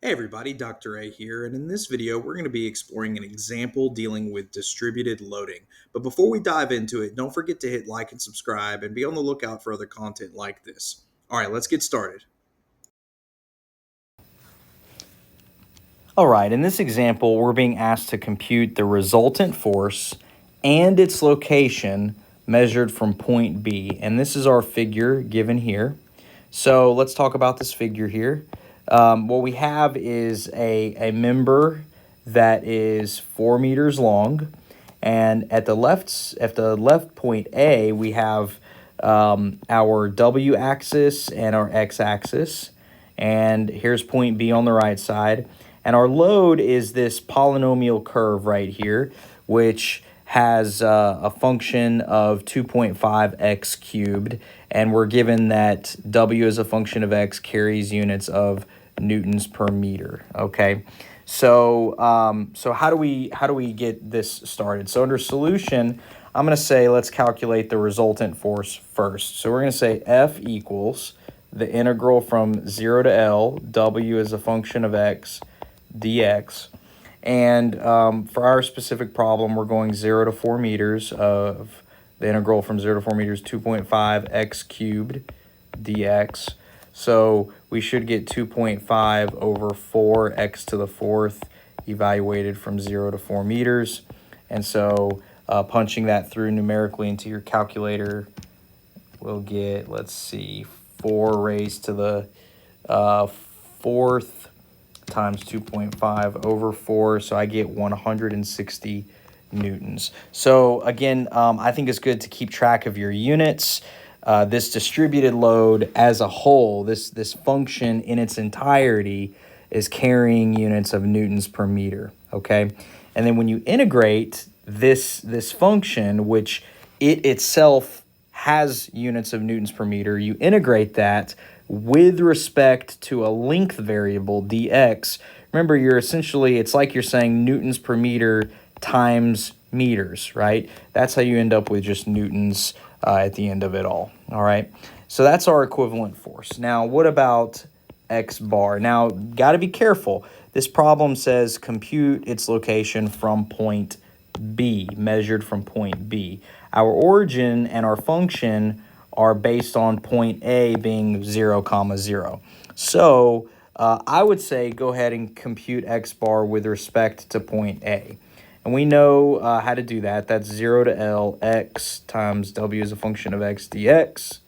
Hey everybody, Dr. A here, and in this video we're going to be exploring an example dealing with distributed loading. But before we dive into it, don't forget to hit like and subscribe and be on the lookout for other content like this. Alright, let's get started. Alright, in this example we're being asked to compute the resultant force and its location measured from point B. And this is our figure given here. So let's talk about this figure here. What we have is a member that is 4 meters long, and at the left point A we have our w-axis and our x-axis, and here's point B on the right side, and our load is this polynomial curve right here, which has a function of 2.5 x cubed, and we're given that w as a function of x carries units of newtons per meter. Okay, so how do we get this started? So under solution, I'm going to say let's calculate the resultant force first. So we're going to say F equals the integral from 0 to L, w as a function of x dx. And for our specific problem, we're going 0 to 4 meters of the integral from 0 to 4 meters, 2.5 x cubed dx. So we should get 2.5 over 4 x to the fourth evaluated from 0 to 4 meters. And so punching that through numerically into your calculator, we'll get, let's see, 4 raised to the fourth times 2.5 over 4, so I get 160 newtons. So again, I think it's good to keep track of your units. This distributed load as a whole, this function in its entirety is carrying units of newtons per meter, okay? And then when you integrate this function, which it itself has units of newtons per meter, you integrate that with respect to a length variable, dx. Remember, it's like you're saying newtons per meter times meters, right? That's how you end up with just newtons at the end of it all right? So that's our equivalent force. Now, what about x bar? Now, got to be careful. This problem says compute its location from point B, measured from point B. Our origin and our function are based on point A being 0, 0. So I would say go ahead and compute x bar with respect to point A. And we know how to do that. That's 0 to L x times w as a function of x dx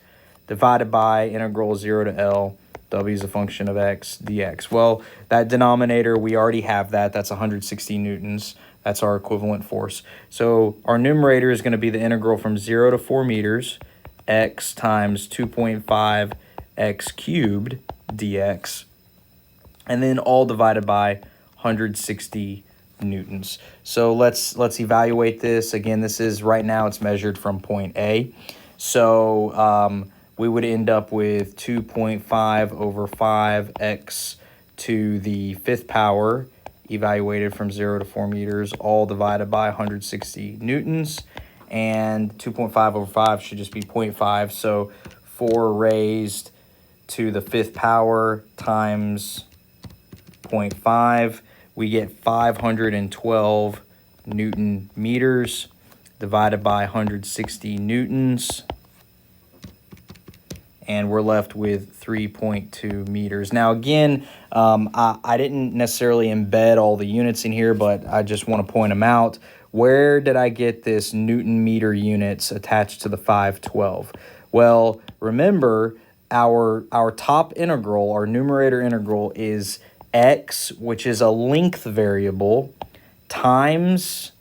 divided by integral 0 to L w is a function of x dx. Well, that denominator, we already have that. That's 160 newtons. That's our equivalent force. So our numerator is going to be the integral from 0 to 4 meters, x times 2.5 x cubed dx, and then all divided by 160 newtons. So let's evaluate this. Again, this is right now it's measured from point A. So we would end up with 2.5 over 5x to the fifth power evaluated from 0 to 4 meters, all divided by 160 newtons. And 2.5 over 5 should just be 0.5. So 4 raised to the fifth power times 0.5. We get 512 Newton meters divided by 160 newtons. And we're left with 3.2 meters. Now, again, I didn't necessarily embed all the units in here, but I just want to point them out. Where did I get this Newton meter units attached to the 512? Well, remember, our top integral, our numerator integral, is x, which is a length variable, times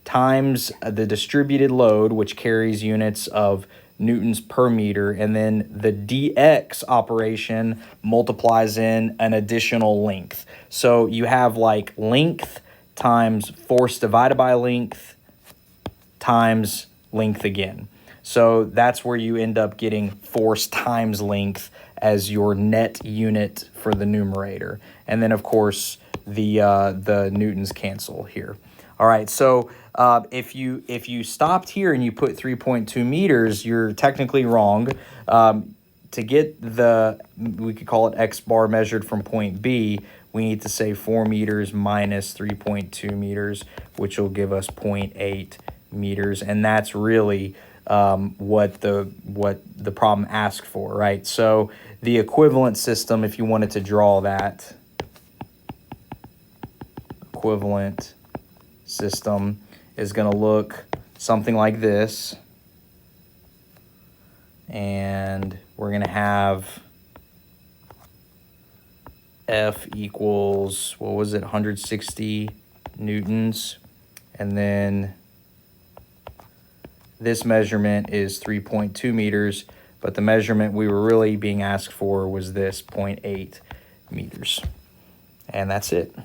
the distributed load, which carries units of newtons per meter, and then the dx operation multiplies in an additional length. So you have like length times force divided by length times length again. So that's where you end up getting force times length as your net unit for the numerator. And then, of course, the newtons cancel here. All right, so if you stopped here and you put 3.2 meters, you're technically wrong. to get we could call it X bar measured from point B, we need to say 4 meters minus 3.2 meters, which will give us 0.8 meters. And that's really what the problem asked for, right? So the equivalent system, if you wanted to draw that equivalent system, is going to look something like this. And we're going to have F equals, what was it, 160 newtons. And then this measurement is 3.2 meters, but the measurement we were really being asked for was this 0.8 meters. And that's it.